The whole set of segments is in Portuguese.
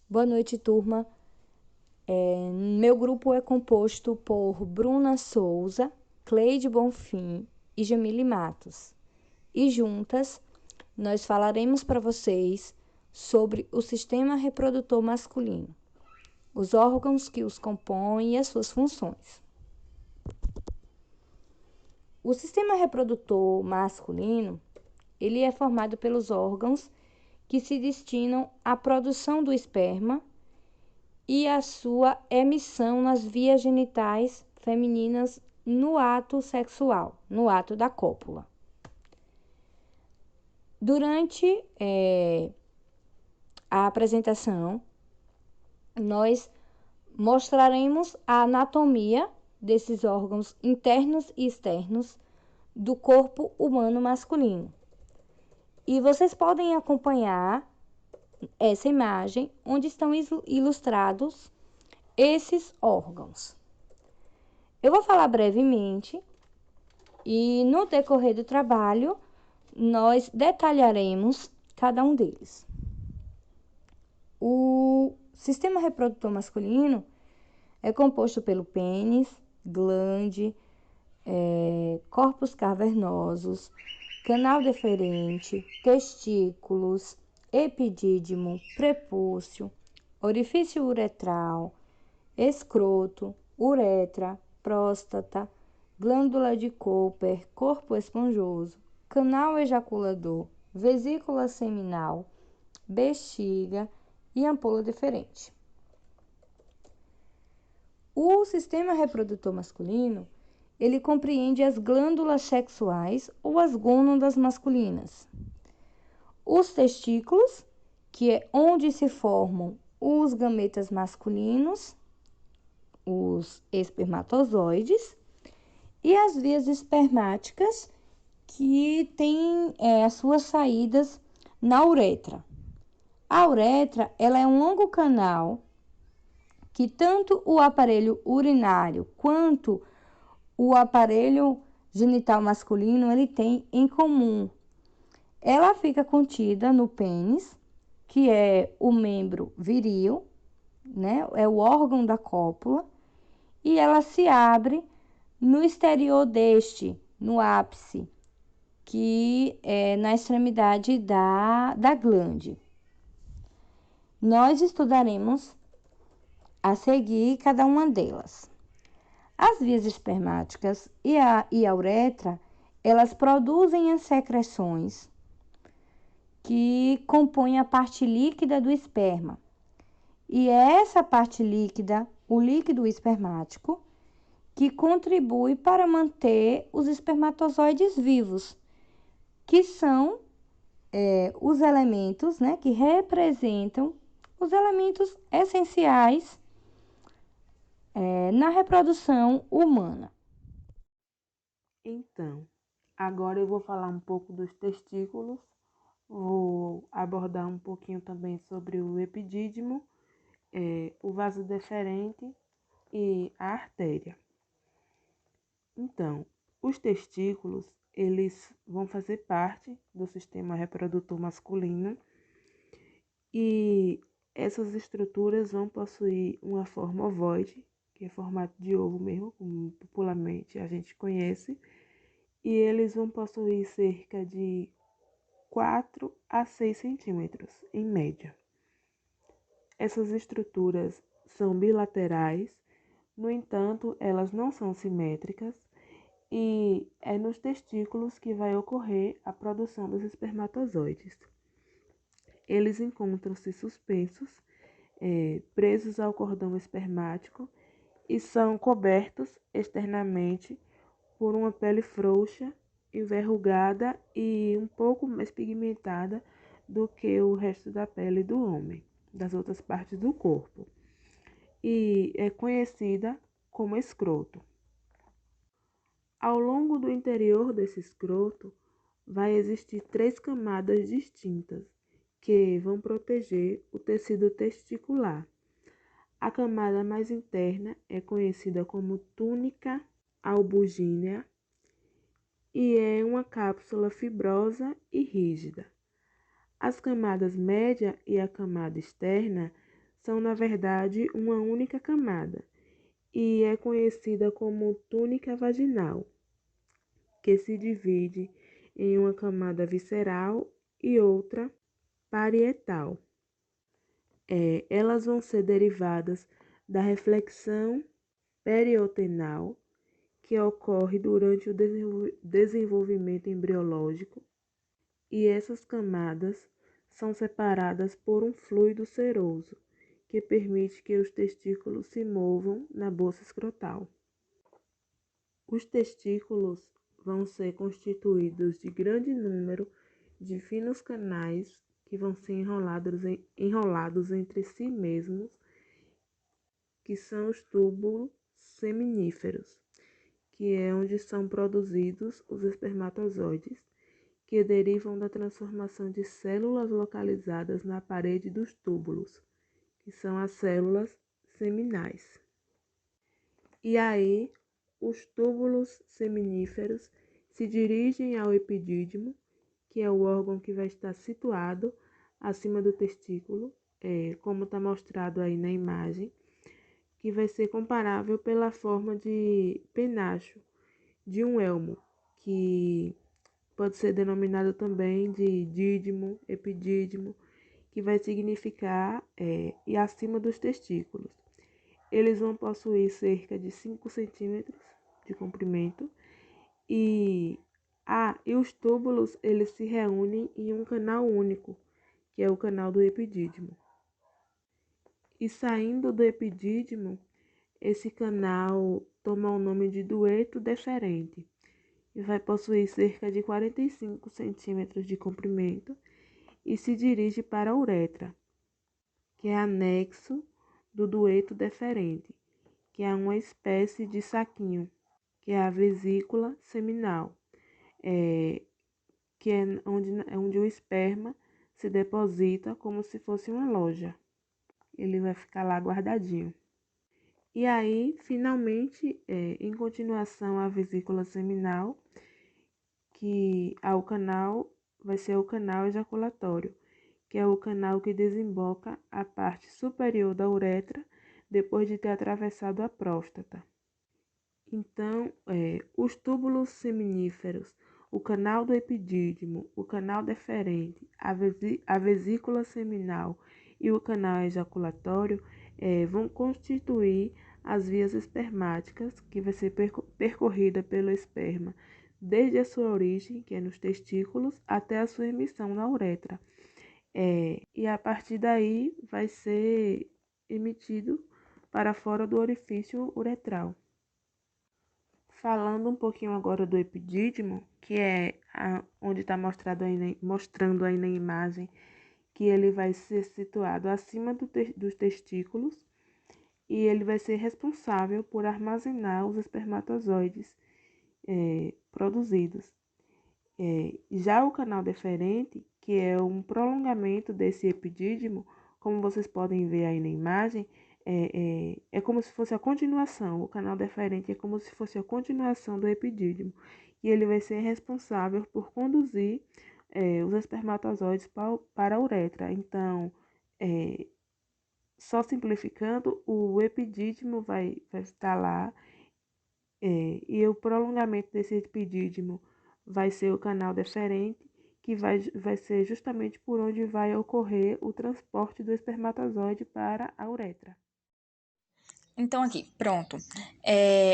Boa noite, turma. Meu grupo é composto por Bruna Souza, Cleide Bonfim e Jamile Matos. E juntas, nós falaremos para vocês sobre o sistema reprodutor masculino, os órgãos que os compõem e as suas funções. O sistema reprodutor masculino, ele é formado pelos órgãos que se destinam à produção do esperma e a sua emissão nas vias genitais femininas no ato sexual, no ato da cópula. Durante a apresentação, nós mostraremos a anatomia desses órgãos internos e externos do corpo humano masculino. E vocês podem acompanhar essa imagem onde estão ilustrados esses órgãos. Eu vou falar brevemente e no decorrer do trabalho nós detalharemos cada um deles. O sistema reprodutor masculino é composto pelo pênis, glande, corpos cavernosos, canal deferente, testículos, epidídimo, prepúcio, orifício uretral, escroto, uretra, próstata, glândula de Cooper, corpo esponjoso, canal ejaculador, vesícula seminal, bexiga e ampola deferente. O sistema reprodutor masculino, ele compreende as glândulas sexuais ou as gônadas masculinas, os testículos, que é onde se formam os gametas masculinos, os espermatozoides, e as vias espermáticas, que têm as suas saídas na uretra. A uretra, ela é um longo canal que tanto o aparelho urinário quanto o aparelho genital masculino, ele tem em comum. Ela fica contida no pênis, que é o membro viril, né? É o órgão da cópula, e ela se abre no exterior deste, no ápice, que é na extremidade da glande. Nós estudaremos a seguir cada uma delas. As vias espermáticas e a uretra, elas produzem as secreções que compõem a parte líquida do esperma. E é essa parte líquida, o líquido espermático, que contribui para manter os espermatozoides vivos, que são os elementos, né, que representam os elementos essenciais na reprodução humana. Então, agora eu vou falar um pouco dos testículos, vou abordar um pouquinho também sobre o epidídimo, o vaso deferente e a artéria. Então, os testículos, eles vão fazer parte do sistema reprodutor masculino e essas estruturas vão possuir uma forma ovoide, que é formato de ovo mesmo, como popularmente a gente conhece, e eles vão possuir cerca de 4 a 6 centímetros, em média. Essas estruturas são bilaterais, no entanto, elas não são simétricas e é nos testículos que vai ocorrer a produção dos espermatozoides. Eles encontram-se suspensos, presos ao cordão espermático e são cobertos externamente por uma pele frouxa, enverrugada e um pouco mais pigmentada do que o resto da pele do homem, das outras partes do corpo. E é conhecida como escroto. Ao longo do interior desse escroto vai existir 3 camadas distintas que vão proteger o tecido testicular. A camada mais interna é conhecida como túnica albugínea e é uma cápsula fibrosa e rígida. As camadas média e a camada externa são, na verdade, uma única camada e é conhecida como túnica vaginal, que se divide em uma camada visceral e outra parietal. Elas vão ser derivadas da reflexão periosteal, que ocorre durante o desenvolvimento embriológico, e essas camadas são separadas por um fluido seroso, que permite que os testículos se movam na bolsa escrotal. Os testículos vão ser constituídos de grande número de finos canais que vão ser enrolados entre si mesmos, que são os túbulos seminíferos, que é onde são produzidos os espermatozoides, que derivam da transformação de células localizadas na parede dos túbulos, que são as células seminais. E aí, os túbulos seminíferos se dirigem ao epidídimo, que é o órgão que vai estar situado acima do testículo, como está mostrado aí na imagem, que vai ser comparável pela forma de penacho de um elmo, que pode ser denominado também de dídimo, epidídimo, que vai significar e acima dos testículos. Eles vão possuir cerca de 5 centímetros de comprimento e os túbulos eles se reúnem em um canal único, que é o canal do epidídimo. E saindo do epidídimo, esse canal toma o nome de dueto deferente e vai possuir cerca de 45 centímetros de comprimento e se dirige para a uretra, que é anexo do dueto deferente, que é uma espécie de saquinho, que é a vesícula seminal, que é onde o esperma se deposita como se fosse uma loja. Ele vai ficar lá guardadinho. E aí, finalmente, em continuação à vesícula seminal, que ao canal vai ser o canal ejaculatório, que é o canal que desemboca a parte superior da uretra depois de ter atravessado a próstata. Então, os túbulos seminíferos, o canal do epidídimo, o canal deferente, a vesícula seminal e o canal ejaculatório vão constituir as vias espermáticas, que vai ser percorrida pelo esperma desde a sua origem, que é nos testículos, até a sua emissão na uretra. E a partir daí vai ser emitido para fora do orifício uretral. Falando um pouquinho agora do epidídimo, que é onde está mostrando aí na imagem, que ele vai ser situado acima dos testículos e ele vai ser responsável por armazenar os espermatozoides produzidos. Já o canal deferente, que é um prolongamento desse epidídimo, como vocês podem ver aí na imagem, é como se fosse a continuação. O canal deferente é como se fosse a continuação do epidídimo. E ele vai ser responsável por conduzir os espermatozoides para a uretra. Então, só simplificando, o epidídimo vai estar lá e o prolongamento desse epidídimo vai ser o canal deferente, que vai ser justamente por onde vai ocorrer o transporte do espermatozoide para a uretra. Então, aqui, pronto.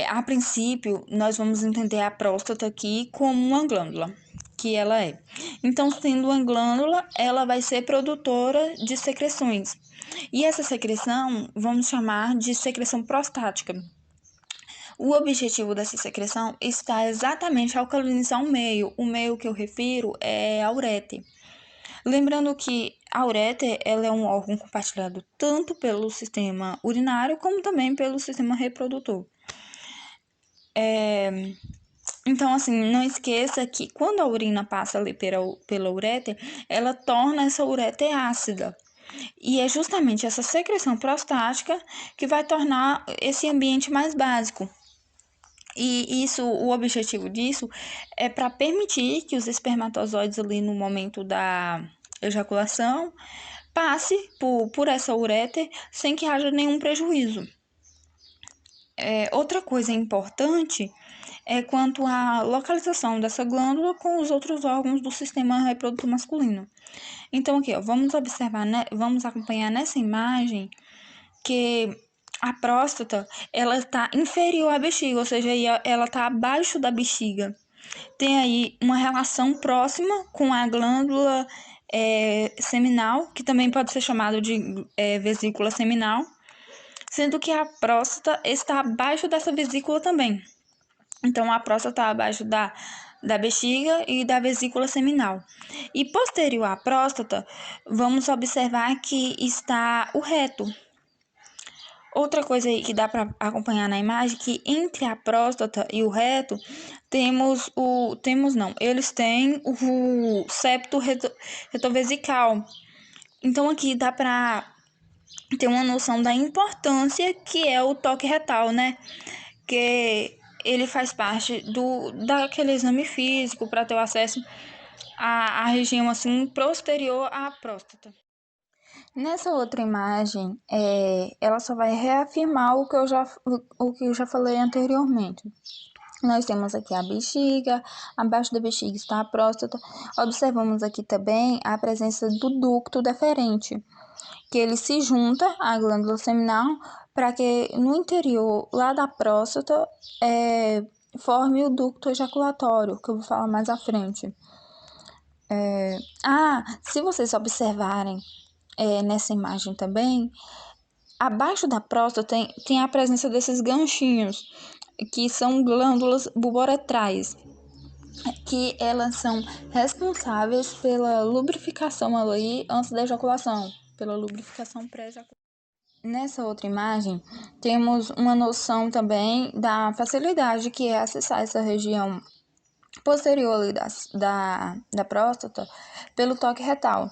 A princípio, nós vamos entender a próstata aqui como uma glândula, que ela é. Então, sendo uma glândula, ela vai ser produtora de secreções. E essa secreção, vamos chamar de secreção prostática. O objetivo dessa secreção está exatamente alcalinizar o meio. O meio que eu refiro é a ureter. Lembrando que a ureter ela é um órgão compartilhado tanto pelo sistema urinário como também pelo sistema reprodutor. Então, assim, não esqueça que quando a urina passa ali pela ureter, ela torna essa ureter ácida. E é justamente essa secreção prostática que vai tornar esse ambiente mais básico. E o objetivo disso é para permitir que os espermatozoides ali no momento da ejaculação passe por essa ureter sem que haja nenhum prejuízo. Outra coisa importante é quanto à localização dessa glândula com os outros órgãos do sistema reprodutor masculino. Então, aqui, ó, vamos observar, né, vamos acompanhar nessa imagem que a próstata, ela está inferior à bexiga, ou seja, ela está abaixo da bexiga. Tem aí uma relação próxima com a glândula seminal, que também pode ser chamada de vesícula seminal, sendo que a próstata está abaixo dessa vesícula também. Então, a próstata está abaixo da bexiga e da vesícula seminal. E posterior à próstata, vamos observar que está o reto. Outra coisa aí que dá para acompanhar na imagem, que entre a próstata e o reto, eles têm o septo retovesical. Então, aqui dá para ter uma noção da importância que é o toque retal, né? Que ele faz parte daquele exame físico para ter o acesso à região assim posterior à próstata. Nessa outra imagem, ela só vai reafirmar o que eu já falei anteriormente. Nós temos aqui a bexiga, abaixo da bexiga está a próstata. Observamos aqui também a presença do ducto deferente, que ele se junta à glândula seminal para que no interior, lá da próstata, forme o ducto ejaculatório, que eu vou falar mais à frente. Se vocês observarem nessa imagem também, abaixo da próstata tem a presença desses ganchinhos, que são glândulas bulboretrais, que elas são responsáveis pela lubrificação ali antes da ejaculação, pela lubrificação pré-ejaculação. Nessa outra imagem, temos uma noção também da facilidade que é acessar essa região posterior ali da próstata pelo toque retal,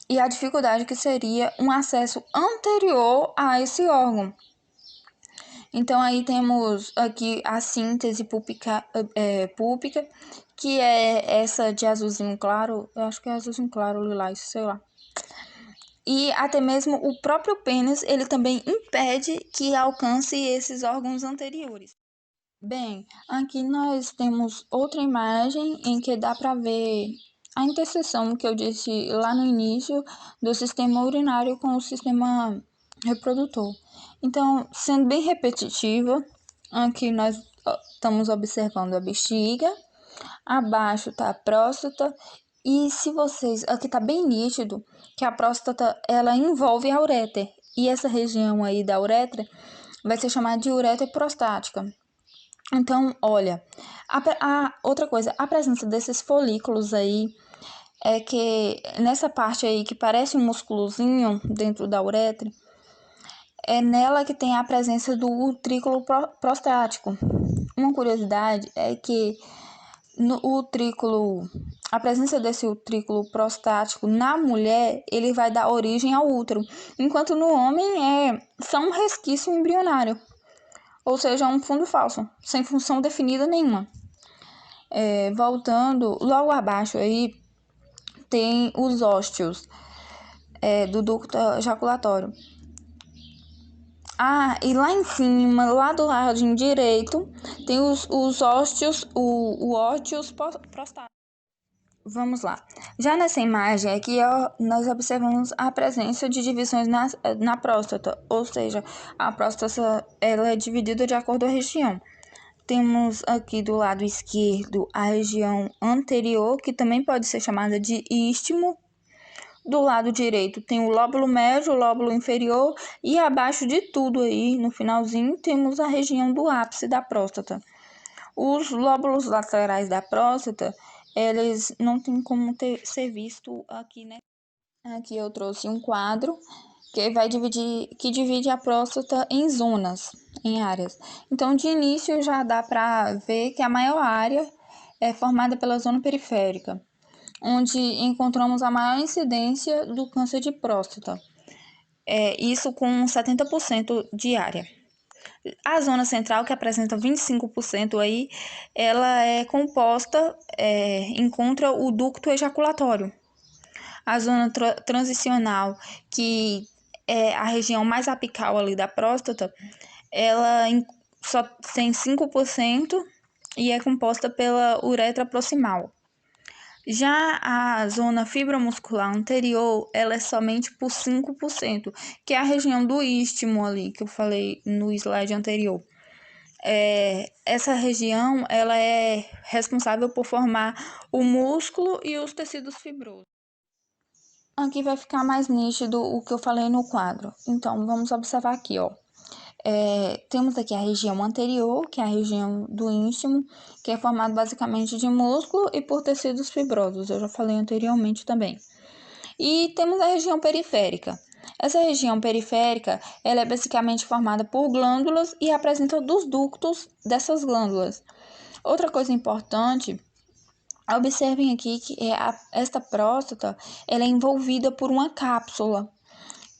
e a dificuldade que seria um acesso anterior a esse órgão. Então, aí temos aqui a síntese púbica, que é essa de azulzinho claro, eu acho que é azulzinho claro, lilás, sei lá. E até mesmo o próprio pênis, ele também impede que alcance esses órgãos anteriores. Bem, aqui nós temos outra imagem em que dá para ver a interseção que eu disse lá no início do sistema urinário com o sistema reprodutor. Então, sendo bem repetitiva, aqui nós estamos observando a bexiga, abaixo está a próstata, e se vocês, aqui está bem nítido que a próstata, ela envolve a ureter, e essa região aí da uretra vai ser chamada de ureter prostática. Então, olha, outra coisa, a presença desses folículos aí, é que nessa parte aí que parece um músculozinho dentro da uretra, é nela que tem a presença do utrículo prostático. Uma curiosidade é que a presença desse utrículo prostático na mulher, ele vai dar origem ao útero, enquanto no homem é só um resquício embrionário, ou seja, um fundo falso, sem função definida nenhuma. Voltando, logo abaixo aí tem os ósteos do ducto ejaculatório. E lá em cima, lá do ladinho direito, tem os ósteos, o ósteos prostático. Vamos lá. Já nessa imagem aqui, nós observamos a presença de divisões na próstata, ou seja, a próstata ela é dividida de acordo com a região. Temos aqui do lado esquerdo a região anterior, que também pode ser chamada de istmo. Do lado direito tem o lóbulo médio, o lóbulo inferior, e abaixo de tudo aí, no finalzinho, temos a região do ápice da próstata. Os lóbulos laterais da próstata, eles não tem como ser visto aqui, né? Aqui eu trouxe um quadro que divide a próstata em zonas, em áreas. Então, de início, já dá para ver que a maior área é formada pela zona periférica, onde encontramos a maior incidência do câncer de próstata. Isso com 70% de área. A zona central, que apresenta 25% aí, ela é composta, encontra o ducto ejaculatório. a zona transicional, que é a região mais apical ali da próstata, ela só tem 5% e é composta pela uretra proximal. Já a zona fibromuscular anterior, ela é somente por 5%, que é a região do istmo ali, que eu falei no slide anterior. Essa região, ela é responsável por formar o músculo e os tecidos fibrosos. Aqui vai ficar mais nítido o que eu falei no quadro. Então, vamos observar aqui, ó. Temos aqui a região anterior, que é a região do istmo, que é formado basicamente de músculo e por tecidos fibrosos, eu já falei anteriormente também. E temos a região periférica. Essa região periférica, ela é basicamente formada por glândulas e apresenta dos ductos dessas glândulas. Outra coisa importante, observem aqui que esta próstata, ela é envolvida por uma cápsula,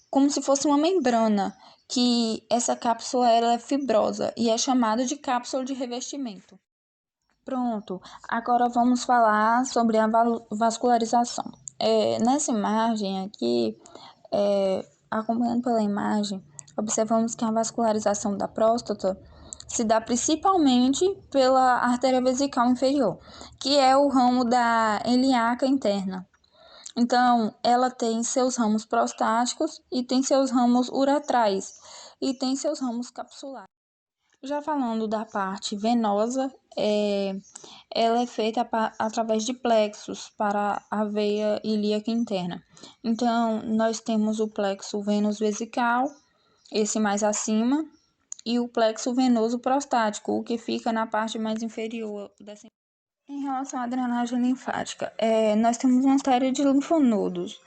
como se fosse uma membrana, que essa cápsula ela é fibrosa e é chamada de cápsula de revestimento. Pronto, agora vamos falar sobre a vascularização. Nessa imagem aqui, acompanhando pela imagem, observamos que a vascularização da próstata se dá principalmente pela artéria vesical inferior, que é o ramo da ilíaca interna. Então, ela tem seus ramos prostáticos e tem seus ramos uretrais e tem seus ramos capsulares. Já falando da parte venosa, ela é feita através de plexos para a veia ilíaca interna. Então, nós temos o plexo venoso vesical, esse mais acima, e o plexo venoso prostático, o que fica na parte mais inferior dessa. Em relação à drenagem linfática, nós temos uma série de linfonodos,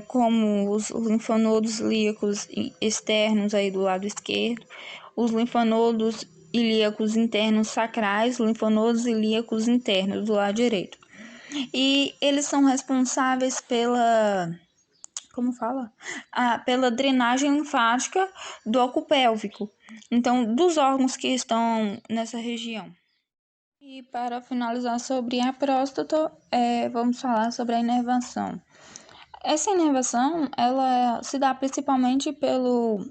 como os linfonodos ilíacos externos aí do lado esquerdo, os linfonodos ilíacos internos sacrais, linfonodos ilíacos internos do lado direito. E eles são responsáveis pela drenagem linfática do oco pélvico, então dos órgãos que estão nessa região. E para finalizar sobre a próstata, vamos falar sobre a inervação. Essa inervação, ela se dá principalmente pelo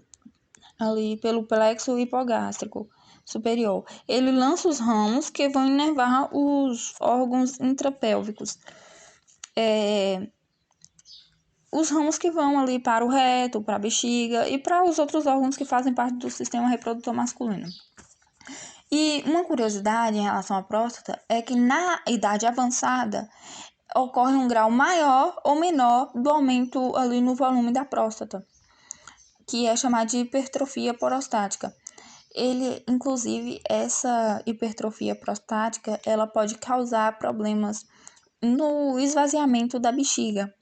plexo hipogástrico superior. Ele lança os ramos que vão inervar os órgãos intrapélvicos. Os ramos que vão ali para o reto, para a bexiga e para os outros órgãos que fazem parte do sistema reprodutor masculino. E uma curiosidade em relação à próstata é que na idade avançada ocorre um grau maior ou menor do aumento ali no volume da próstata, que é chamado de hipertrofia prostática. Inclusive, essa hipertrofia prostática, ela pode causar problemas no esvaziamento da bexiga,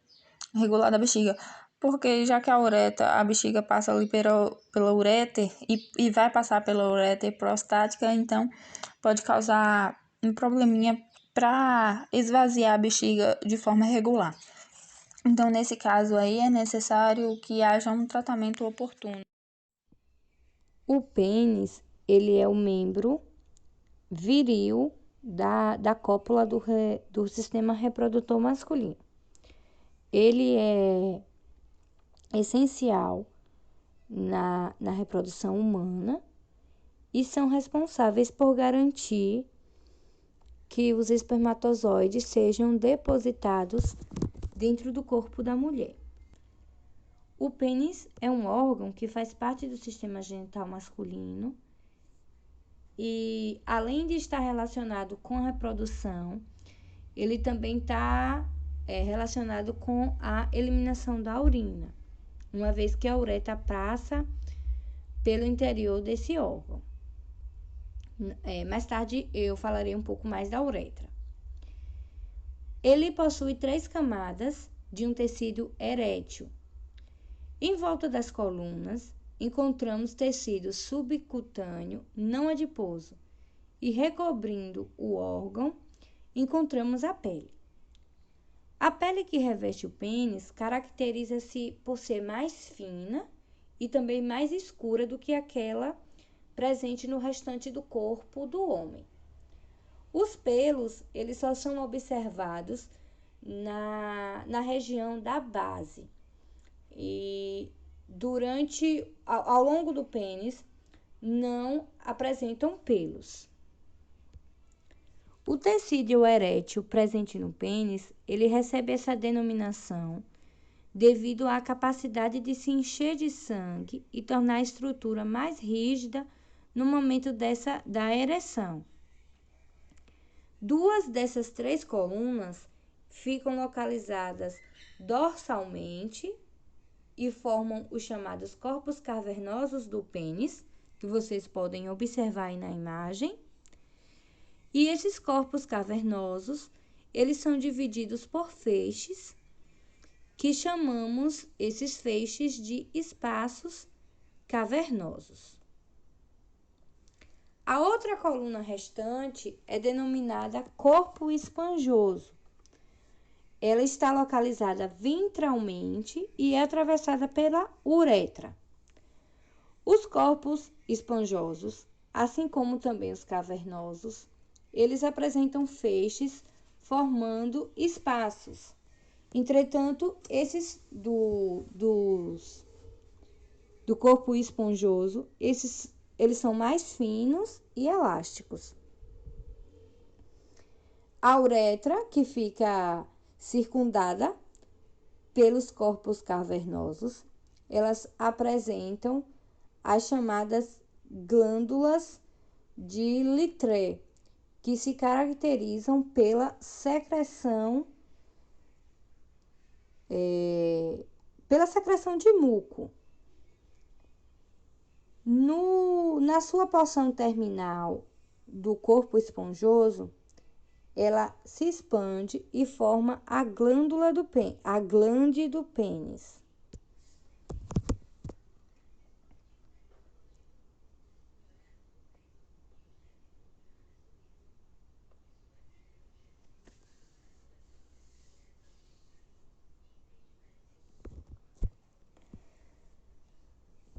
regular da bexiga, porque já que a bexiga passa ali pela ureter e vai passar pela ureter prostática, então pode causar um probleminha para esvaziar a bexiga de forma regular. Então, nesse caso aí, é necessário que haja um tratamento oportuno. O pênis, ele é o membro viril da cópula do sistema reprodutor masculino. Ele é essencial na reprodução humana e são responsáveis por garantir que os espermatozoides sejam depositados dentro do corpo da mulher. O pênis é um órgão que faz parte do sistema genital masculino e, além de estar relacionado com a reprodução, ele também está relacionado com a eliminação da urina, uma vez que a uretra passa pelo interior desse órgão. Mais tarde eu falarei um pouco mais da uretra. Ele possui 3 camadas de um tecido erétil. Em volta das colunas, encontramos tecido subcutâneo não adiposo e recobrindo o órgão, encontramos a pele. A pele que reveste o pênis caracteriza-se por ser mais fina e também mais escura do que aquela presente no restante do corpo do homem. Os pelos, eles só são observados na região da base. E ao longo do pênis, não apresentam pelos. O tecido erétil presente no pênis, ele recebe essa denominação devido à capacidade de se encher de sangue e tornar a estrutura mais rígida no momento da ereção. Duas dessas 3 colunas ficam localizadas dorsalmente e formam os chamados corpos cavernosos do pênis, que vocês podem observar aí na imagem. E esses corpos cavernosos, eles são divididos por feixes, que chamamos esses feixes de espaços cavernosos. A outra coluna restante é denominada corpo esponjoso. Ela está localizada ventralmente e é atravessada pela uretra. Os corpos esponjosos, assim como também os cavernosos, eles apresentam feixes formando espaços. Entretanto, esses do corpo esponjoso, eles são mais finos e elásticos. A uretra, que fica circundada pelos corpos cavernosos, elas apresentam as chamadas glândulas de Littré, que se caracterizam pela secreção de muco. Na sua porção terminal do corpo esponjoso, ela se expande e forma a glande do pênis.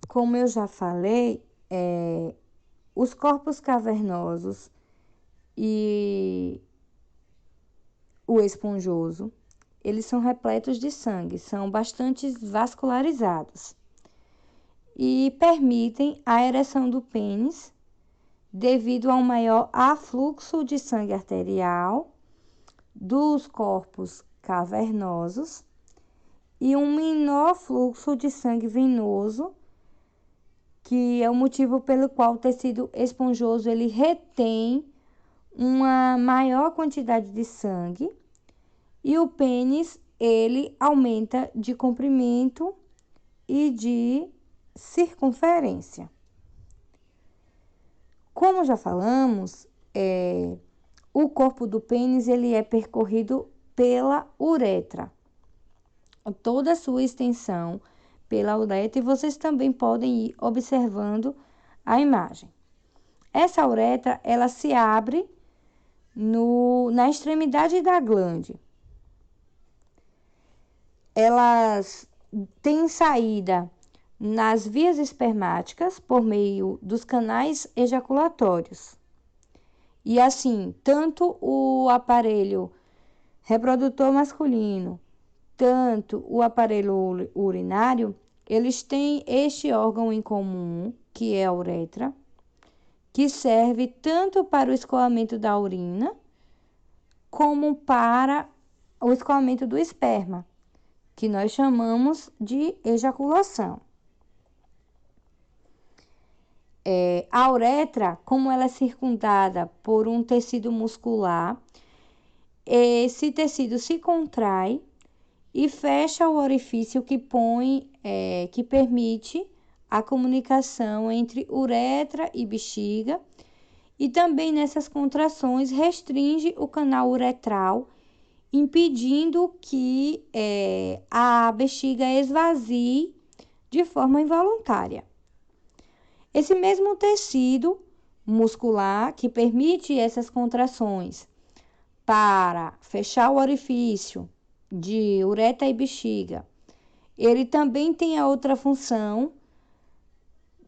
Como eu já falei, os corpos cavernosos e o esponjoso, eles são repletos de sangue, são bastante vascularizados e permitem a ereção do pênis devido a um maior afluxo de sangue arterial dos corpos cavernosos e um menor fluxo de sangue venoso, que é o motivo pelo qual o tecido esponjoso ele retém uma maior quantidade de sangue e o pênis ele aumenta de comprimento e de circunferência. Como já falamos, o corpo do pênis ele é percorrido pela uretra, toda a sua extensão pela uretra, e vocês também podem ir observando a imagem. Essa uretra, ela se abre na extremidade da glande. Elas têm saída nas vias espermáticas por meio dos canais ejaculatórios. E assim, tanto o aparelho reprodutor masculino, tanto o aparelho urinário, eles têm este órgão em comum, que é a uretra, que serve tanto para o escoamento da urina, como para o escoamento do esperma, que nós chamamos de ejaculação. A uretra, como ela é circundada por um tecido muscular, esse tecido se contrai e fecha o orifício que permite a comunicação entre uretra e bexiga, e também nessas contrações restringe o canal uretral, impedindo que a bexiga esvazie de forma involuntária. Esse mesmo tecido muscular que permite essas contrações para fechar o orifício de uretra e bexiga, ele também tem a outra função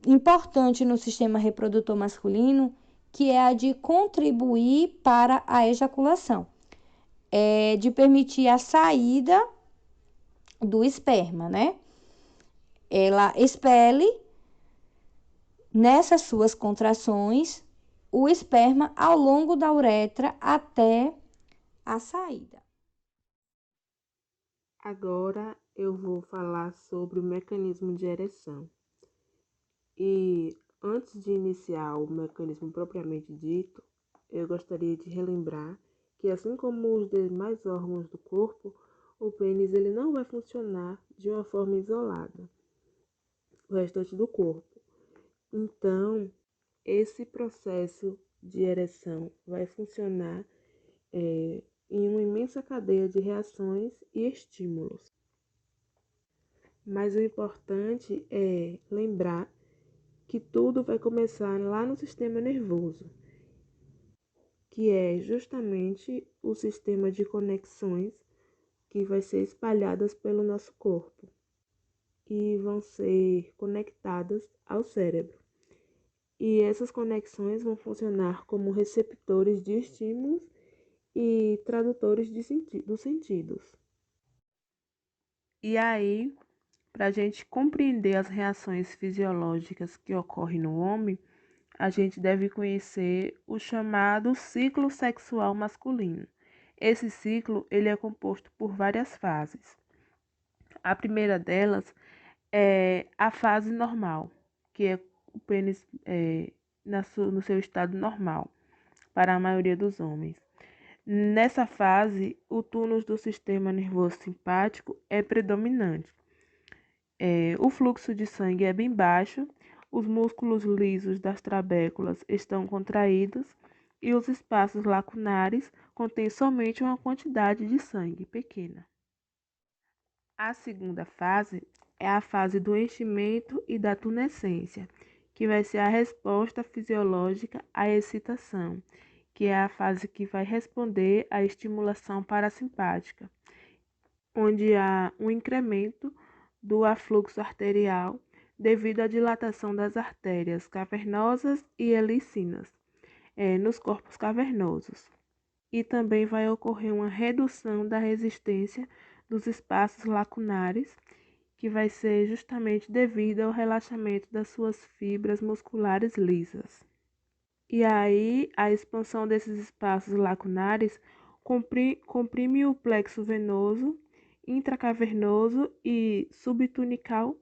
importante no sistema reprodutor masculino, que é a de contribuir para a ejaculação. de permitir a saída do esperma, né? Ela expele nessas suas contrações o esperma ao longo da uretra até a saída. Agora eu vou falar sobre o mecanismo de ereção. E antes de iniciar o mecanismo propriamente dito, eu gostaria de relembrar que, assim como os demais órgãos do corpo, o pênis ele não vai funcionar de uma forma isolada o restante do corpo. Então, esse processo de ereção vai funcionar em uma imensa cadeia de reações e estímulos. Mas o importante é lembrar que tudo vai começar lá no sistema nervoso, que é justamente o sistema de conexões que vai ser espalhadas pelo nosso corpo e vão ser conectadas ao cérebro. E essas conexões vão funcionar como receptores de estímulos e tradutores dos sentidos. E aí, para a gente compreender as reações fisiológicas que ocorrem no homem, a gente deve conhecer o chamado ciclo sexual masculino. Esse ciclo ele é composto por várias fases. A primeira delas é a fase normal, que é o pênis no seu estado normal, para a maioria dos homens. Nessa fase, o tônus do sistema nervoso simpático é predominante. O fluxo de sangue é bem baixo, os músculos lisos das trabéculas estão contraídos e os espaços lacunares contêm somente uma quantidade de sangue pequena. A segunda fase é a fase do enchimento e da tunescência, que vai ser a resposta fisiológica à excitação, que é a fase que vai responder à estimulação parasimpática, onde há um incremento do afluxo arterial devido à dilatação das artérias cavernosas e elicinas nos corpos cavernosos. E também vai ocorrer uma redução da resistência dos espaços lacunares, que vai ser justamente devido ao relaxamento das suas fibras musculares lisas. E aí, a expansão desses espaços lacunares comprime o plexo venoso, intracavernoso e subtunical,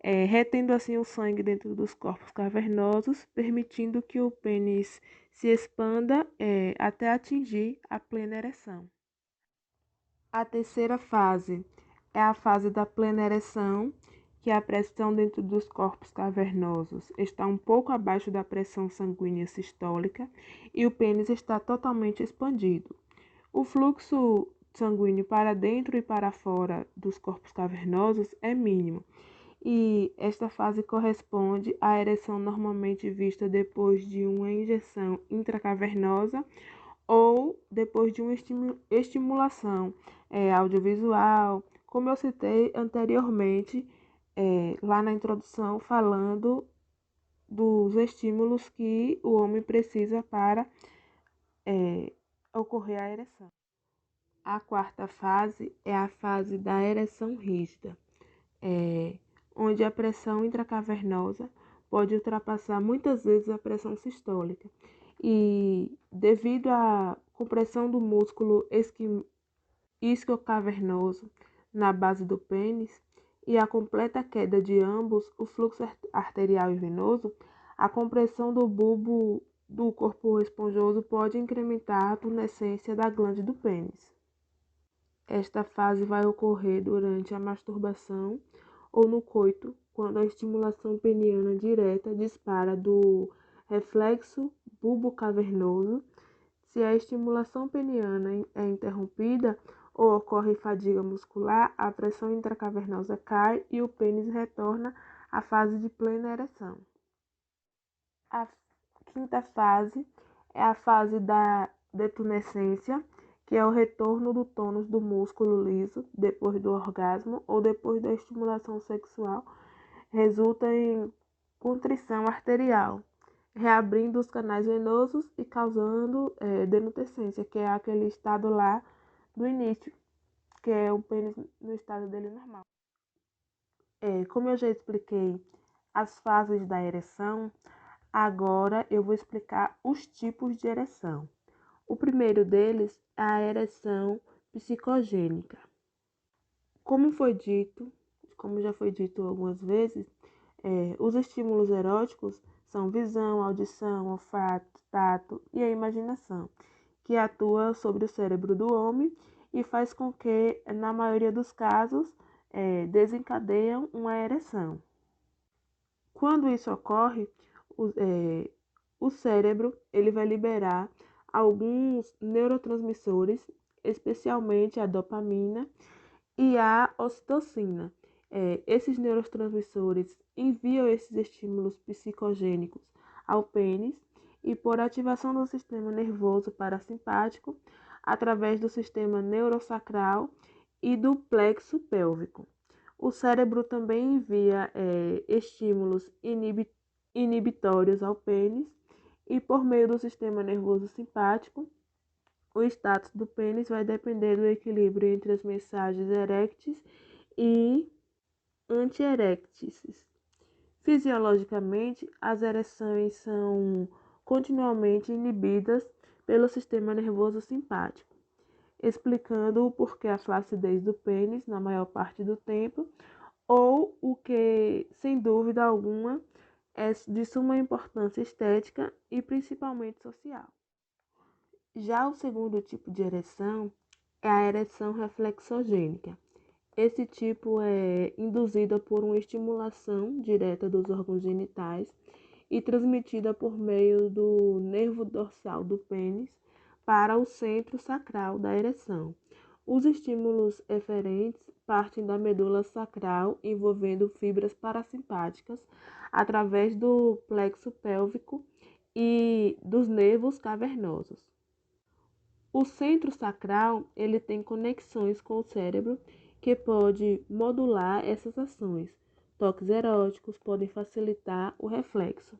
retendo assim o sangue dentro dos corpos cavernosos, permitindo que o pênis se expanda até atingir a plena ereção. A terceira fase é a fase da plena ereção, que a pressão dentro dos corpos cavernosos está um pouco abaixo da pressão sanguínea sistólica e o pênis está totalmente expandido. O fluxo sanguíneo para dentro e para fora dos corpos cavernosos é mínimo, e esta fase corresponde à ereção normalmente vista depois de uma injeção intracavernosa ou depois de uma estimulação audiovisual, como eu citei anteriormente, lá na introdução, falando dos estímulos que o homem precisa para ocorrer a ereção. A quarta fase é a fase da ereção rígida, onde a pressão intracavernosa pode ultrapassar muitas vezes a pressão sistólica. E devido à compressão do músculo isquiocavernoso na base do pênis e à completa queda de ambos, o fluxo arterial e venoso, a compressão do bulbo do corpo esponjoso pode incrementar a tunescência da glande do pênis. Esta fase vai ocorrer durante a masturbação ou no coito, quando a estimulação peniana direta dispara do reflexo bulbocavernoso. Se a estimulação peniana é interrompida ou ocorre fadiga muscular, a pressão intracavernosa cai e o pênis retorna à fase de plena ereção. A quinta fase é a fase da detunescência, que é o retorno do tônus do músculo liso depois do orgasmo ou depois da estimulação sexual, resulta em contrição arterial, reabrindo os canais venosos e causando denutescência, que é aquele estado lá do início, que é o pênis no estado dele normal. Como eu já expliquei as fases da ereção, agora eu vou explicar os tipos de ereção. O primeiro deles é a ereção psicogênica. Como já foi dito algumas vezes, os estímulos eróticos são visão, audição, olfato, tato e a imaginação, que atua sobre o cérebro do homem e faz com que, na maioria dos casos, desencadeiam uma ereção. Quando isso ocorre, o cérebro ele vai liberar alguns neurotransmissores, especialmente a dopamina e a ocitocina. Esses neurotransmissores enviam esses estímulos psicogênicos ao pênis e, por ativação do sistema nervoso parasimpático, através do sistema neurosacral e do plexo pélvico. O cérebro também envia estímulos inibitórios ao pênis e, por meio do sistema nervoso simpático, o status do pênis vai depender do equilíbrio entre as mensagens erécteis e antierécteis. Fisiologicamente, as ereções são continuamente inibidas pelo sistema nervoso simpático, explicando o porquê a flacidez do pênis na maior parte do tempo, ou o que, sem dúvida alguma, é de suma importância estética e principalmente social. Já o segundo tipo de ereção é a ereção reflexogênica. Esse tipo é induzida por uma estimulação direta dos órgãos genitais e transmitida por meio do nervo dorsal do pênis para o centro sacral da ereção. Os estímulos eferentes partem da medula sacral, envolvendo fibras parasimpáticas através do plexo pélvico e dos nervos cavernosos. O centro sacral ele tem conexões com o cérebro que pode modular essas ações. Toques eróticos podem facilitar o reflexo.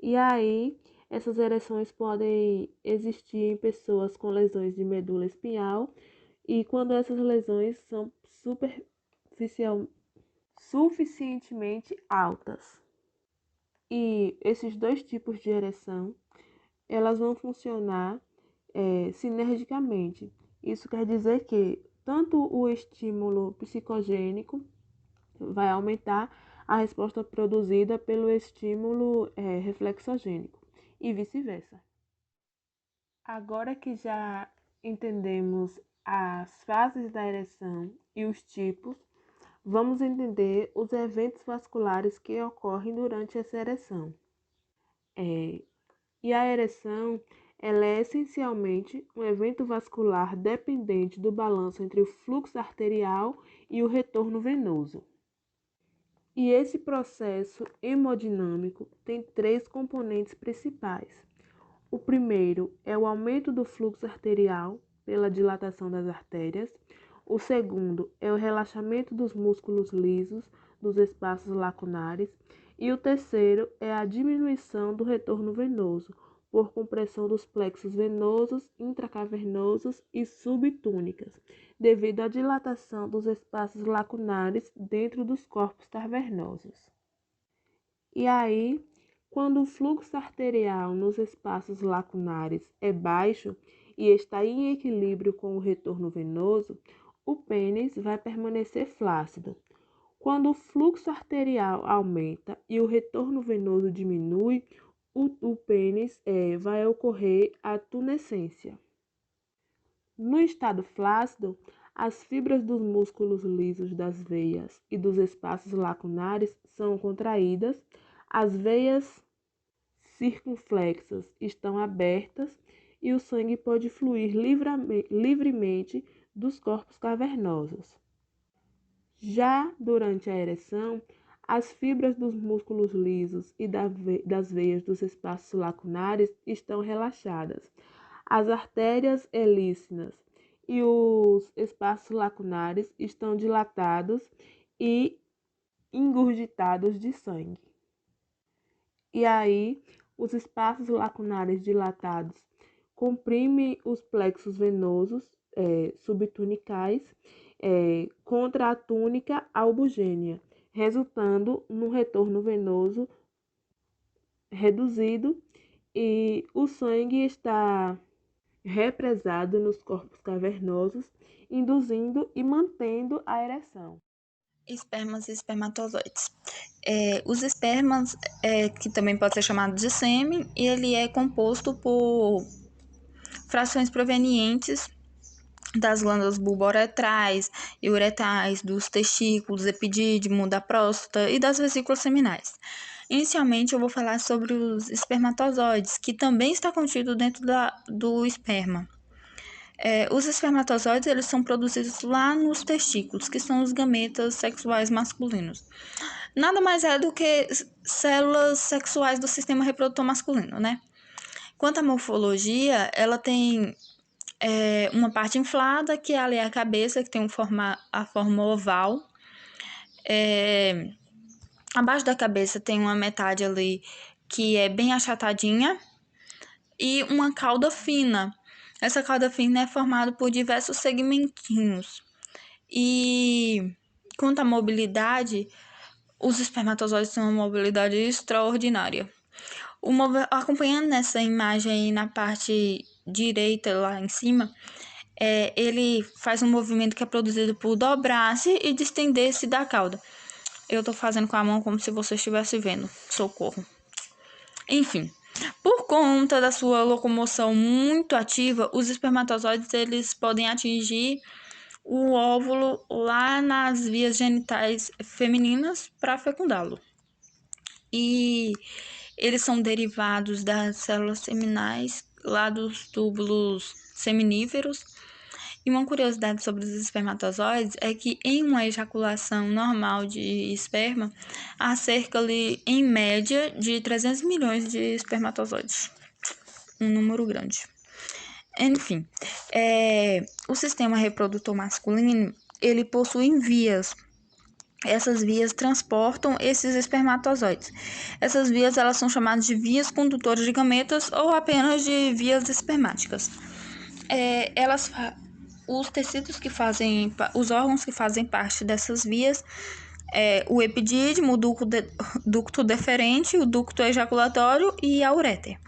E aí, essas ereções podem existir em pessoas com lesões de medula espinhal e quando essas lesões são suficientemente altas. E esses dois tipos de ereção, elas vão funcionar sinergicamente. Isso quer dizer que tanto o estímulo psicogênico vai aumentar a resposta produzida pelo estímulo reflexogênico e vice-versa. Agora que já entendemos as fases da ereção e os tipos, vamos entender os eventos vasculares que ocorrem durante essa ereção. E a ereção ela é essencialmente um evento vascular dependente do balanço entre o fluxo arterial e o retorno venoso. E esse processo hemodinâmico tem três componentes principais. O primeiro é o aumento do fluxo arterial pela dilatação das artérias. O segundo é o relaxamento dos músculos lisos dos espaços lacunares. E o terceiro é a diminuição do retorno venoso por compressão dos plexos venosos, intracavernosos e subtúnicas, devido à dilatação dos espaços lacunares dentro dos corpos cavernosos. E aí, quando o fluxo arterial nos espaços lacunares é baixo e está em equilíbrio com o retorno venoso, o pênis vai permanecer flácido. Quando o fluxo arterial aumenta e o retorno venoso diminui, o pênis vai ocorrer a tunescência. No estado flácido, as fibras dos músculos lisos das veias e dos espaços lacunares são contraídas, as veias circunflexas estão abertas e o sangue pode fluir livremente dos corpos cavernosos. Já durante a ereção, as fibras dos músculos lisos e das veias dos espaços lacunares estão relaxadas. As artérias helícinas e os espaços lacunares estão dilatados e engurgitados de sangue. E aí, os espaços lacunares dilatados comprimem os plexos venosos, subtunicais contra a túnica albugênia, resultando num retorno venoso reduzido e o sangue está represado nos corpos cavernosos, induzindo e mantendo a ereção. Espermas e espermatozoides. Os espermas, que também pode ser chamado de sêmen, ele é composto por frações provenientes das glândulas bulbouretrais e uretais, dos testículos, epidídimo, da próstata e das vesículas seminais. Inicialmente, eu vou falar sobre os espermatozoides, que também está contido dentro do esperma. Os espermatozoides eles são produzidos lá nos testículos, que são os gametas sexuais masculinos. Nada mais é do que células sexuais do sistema reprodutor masculino, né? Quanto à morfologia, ela tem uma parte inflada, que é ali a cabeça, que tem a forma oval. Abaixo da cabeça tem uma metade ali que é bem achatadinha e uma cauda fina. Essa cauda fina é formada por diversos segmentinhos. E quanto à mobilidade, os espermatozoides têm uma mobilidade extraordinária. Acompanhando nessa imagem aí na parte direita, lá em cima, ele faz um movimento que é produzido por dobrar-se e distender-se da cauda. Eu tô fazendo com a mão como se você estivesse vendo. Socorro. Enfim, por conta da sua locomoção muito ativa, os espermatozoides eles podem atingir o óvulo lá nas vias genitais femininas para fecundá-lo. E eles são derivados das células seminais, lá dos túbulos seminíferos. E uma curiosidade sobre os espermatozoides é que em uma ejaculação normal de esperma, há cerca ali, em média, de 300 milhões de espermatozoides. Um número grande. Enfim, o sistema reprodutor masculino, ele possui vias. Essas vias transportam esses espermatozoides. Essas vias elas são chamadas de vias condutoras de gametas ou apenas de vias espermáticas. Os tecidos que fazem, os órgãos que fazem parte dessas vias o epidídimo, o ducto deferente, o ducto ejaculatório e a ureter.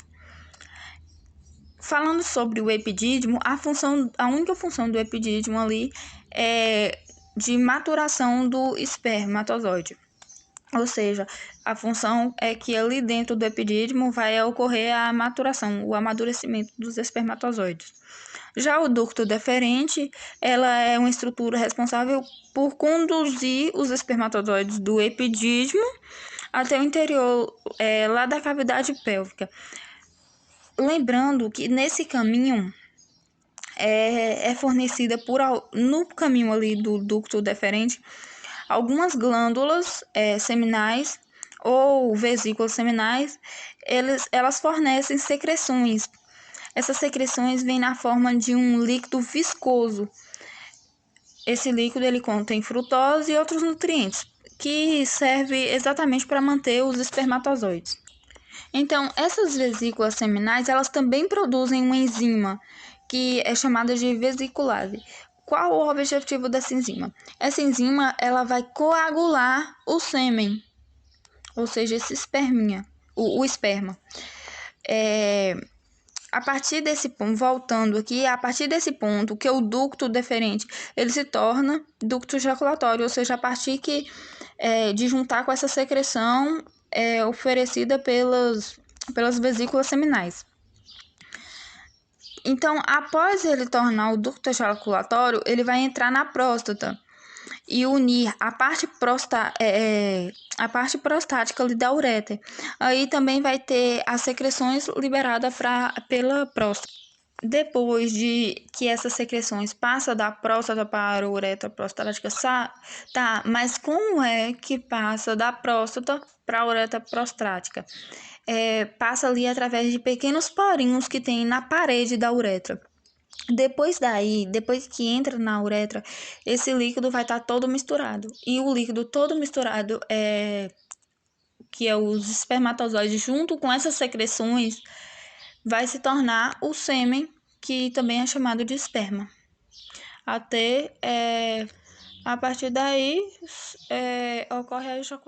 Falando sobre o epidídimo, a única função do epidídimo ali é de maturação do espermatozoide. Ou seja, a função é que ali dentro do epidídimo vai ocorrer a maturação, o amadurecimento dos espermatozoides. Já o ducto deferente, ela é uma estrutura responsável por conduzir os espermatozoides do epidídimo até o interior lá da cavidade pélvica. Lembrando que nesse caminho é fornecida no caminho ali do ducto deferente algumas glândulas seminais ou vesículas seminais, elas fornecem secreções. Essas secreções vêm na forma de um líquido viscoso. Esse líquido ele contém frutose e outros nutrientes, que serve exatamente para manter os espermatozoides. Então, essas vesículas seminais, elas também produzem uma enzima, que é chamada de vesiculase. Qual o objetivo dessa enzima? Essa enzima, ela vai coagular o sêmen, ou seja, esse esperminha, o esperma. A partir desse ponto, voltando aqui, a partir desse ponto, que o ducto deferente, ele se torna ducto ejaculatório, ou seja, a partir de juntar com essa secreção oferecida pelas vesículas seminais. Então, após ele tornar o ducto ejaculatório, ele vai entrar na próstata e unir a parte prostática ali da ureter. Aí também vai ter as secreções liberadas pela próstata. Depois de que essas secreções passam da próstata para a uretra prostática, tá, mas como é que passa da próstata para a uretra prostática? Passa ali através de pequenos porinhos que tem na parede da uretra. Depois que entra na uretra, esse líquido vai estar todo misturado. E o líquido todo misturado, que é os espermatozoides, junto com essas secreções, vai se tornar o sêmen, que também é chamado de esperma. a ter, a partir daí, ocorre a ejaculação.